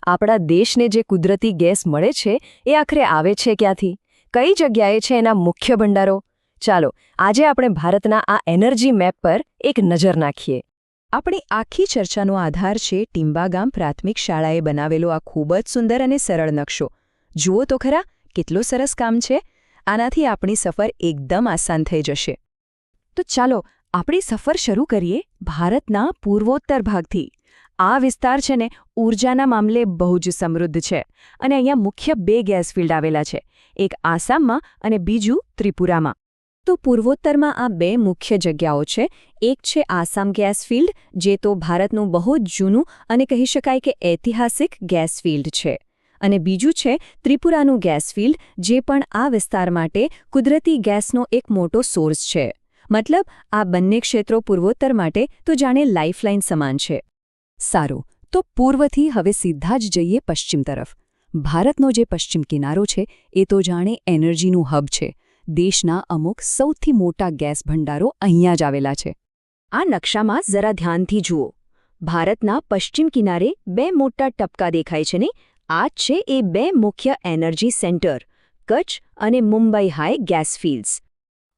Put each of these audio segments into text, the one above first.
આપણા દેશને જે કુદરતી ગેસ મળે છે એ આખરે આવે છે ક્યાંથી? કઈ જગ્યાએ છે એના મુખ્ય ભંડારો? ચાલો આજે આપણે ભારતના આ એનર્જી મેપ પર એક નજર નાખીએ. આપણી આખી ચર્ચાનો આધાર છે ટીંબાગામ પ્રાથમિક શાળાએ બનાવેલો આ ખૂબ જ સુંદર અને સરળ નકશો. જુઓ તો ખરા, કેટલો સરસ કામ છે. આનાથી આપણી સફર એકદમ આસાન થઈ જશે. તો ચાલો આપણી સફર શરૂ કરીએ ભારતના પૂર્વોત્તર ભાગથી. આ વિસ્તાર છે ને ઊર્જાના મામલે બહુ જ સમૃદ્ધ છે અને અહીંયા મુખ્ય 2 ગેસ ફિલ્ડ આવેલા છે, એક આસામમાં અને બીજું ત્રિપુરામાં. તો પૂર્વોત્તરમાં આ 2 મુખ્ય જગ્યાઓ છે. એક છે આસામ ગેસ ફિલ્ડ, જે તો ભારતનું બહુ જ જૂનું અને કહી શકાય કે ઐતિહાસિક ગેસ ફિલ્ડ છે, અને બીજું છે ત્રિપુરાનું ગેસ ફિલ્ડ, જે પણ આ વિસ્તાર માટે કુદરતી ગેસનો એક મોટો સોર્સ છે. મતલબ આ બંને ક્ષેત્રો પૂર્વોત્તર માટે તો જાણે લાઇફલાઇન સમાન છે. સારું, તો પૂર્વથી હવે સીધા જ જઈએ પશ્ચિમ તરફ. ભારતનો જે પશ્ચિમ કિનારો છે એ તો જાણે એનર્જીનું હબ છે. દેશના અમુક સૌથી મોટા ગેસ ભંડારો અહીંયા જ આવેલા છે. આ નકશામાં જરા ધ્યાનથી જુઓ. ભારતના પશ્ચિમ કિનારે 2 મોટા ટપકા દેખાય છે ને? આ જ છે એ 2 મુખ્ય એનર્જી સેન્ટર, કચ્છ અને મુંબઈ હાઈ ગેસ ફિલ્ડ્સ.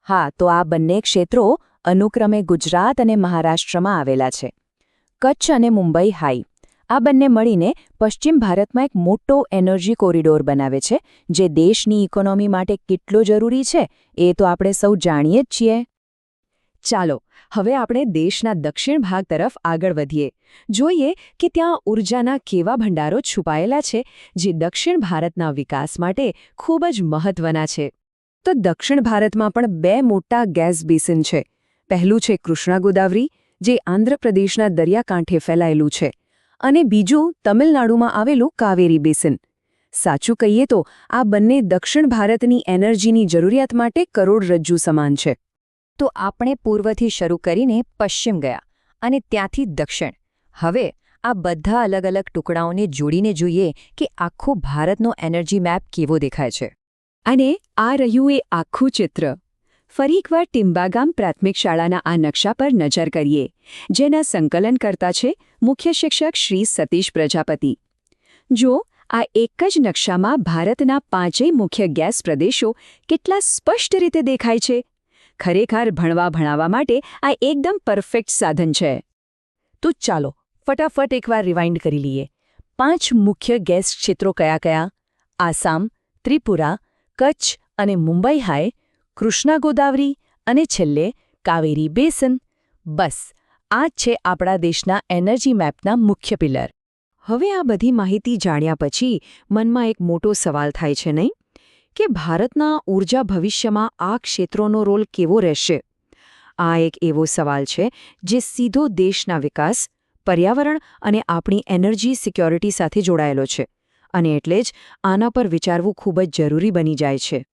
હા, તો આ બંને ક્ષેત્રો અનુક્રમે ગુજરાત અને મહારાષ્ટ્રમાં આવેલા છે. કચ્છ અને મુંબઈ હાઈ આ બંને મળીને પશ્ચિમ ભારતમાં એક મોટો એનર્જી કોરિડોર બનાવે છે, જે દેશની ઇકોનોમી માટે કેટલો જરૂરી છે એ તો આપણે સૌ જાણીએ જ છીએ. ચાલો હવે આપણે દેશના દક્ષિણ ભાગ તરફ આગળ વધીએ. જોઈએ કે ત્યાં ઊર્જાના કેવા ભંડારો છુપાયેલા છે, જે દક્ષિણ ભારતના વિકાસ માટે ખૂબ જ મહત્વના છે. તો દક્ષિણ ભારતમાં પણ 2 મોટા ગેસ બેસિન છે. પહેલું છે કૃષ્ણા ગોદાવરી, જે આંધ્રપ્રદેશના દરિયાકાંઠે ફેલાયેલું છે, અને બીજું તમિલનાડુમાં આવેલું કાવેરી બેસિન. સાચું કહીએ તો આ બંને દક્ષિણ ભારતની એનર્જીની જરૂરિયાત માટે કરોડરજ્જુ સમાન છે. તો આપણે પૂર્વથી શરૂ કરીને પશ્ચિમ ગયા અને ત્યાંથી દક્ષિણ. હવે આ બધા અલગ અલગ ટુકડાઓને જોડીને જોઈએ કે આખો ભારતનો એનર્જી મેપ કેવો દેખાય છે. અને આ રહ્યું એ આખું ચિત્ર. ફરી એકવાર ટીંબાગામ પ્રાથમિક શાળાના આ નકશા પર નજર કરીએ, જેના સંકલનકર્તા છે મુખ્ય શિક્ષક શ્રી સતીશ પ્રજાપતિ. જો આ એક જ નકશામાં ભારતના 5 મુખ્ય ગેસ પ્રદેશો કેટલા સ્પષ્ટ રીતે દેખાય છે. ખરેખર ભણવા માટે આ એકદમ પરફેક્ટ સાધન છે. તો ચાલો ફટાફટ એકવાર રિવાઇન્ડ કરી લઈએ. 5 મુખ્ય ગેસ ક્ષેત્રો કયા? આસામ, ત્રિપુરા, કચ્છ અને મુંબઈ હાઈ, કૃષ્ણા ગોદાવરી અને છેલ્લે કાવેરી બેસિન. બસ આ જ છે આપણા દેશના એનર્જી મેપના મુખ્ય પિલર. હવે આ બધી માહિતી જાણ્યા પછી મનમાં એક મોટો સવાલ થાય છે નહીં, કે ભારતના ઊર્જા ભવિષ્યમાં આ ક્ષેત્રોનો રોલ કેવો રહેશે? આ એક એવો સવાલ છે જે સીધો દેશના વિકાસ, પર્યાવરણ અને આપણી એનર્જી સિક્યોરિટી સાથે જોડાયેલો છે, અને એટલે જ આના પર વિચારવું ખૂબ જ જરૂરી બની જાય છે.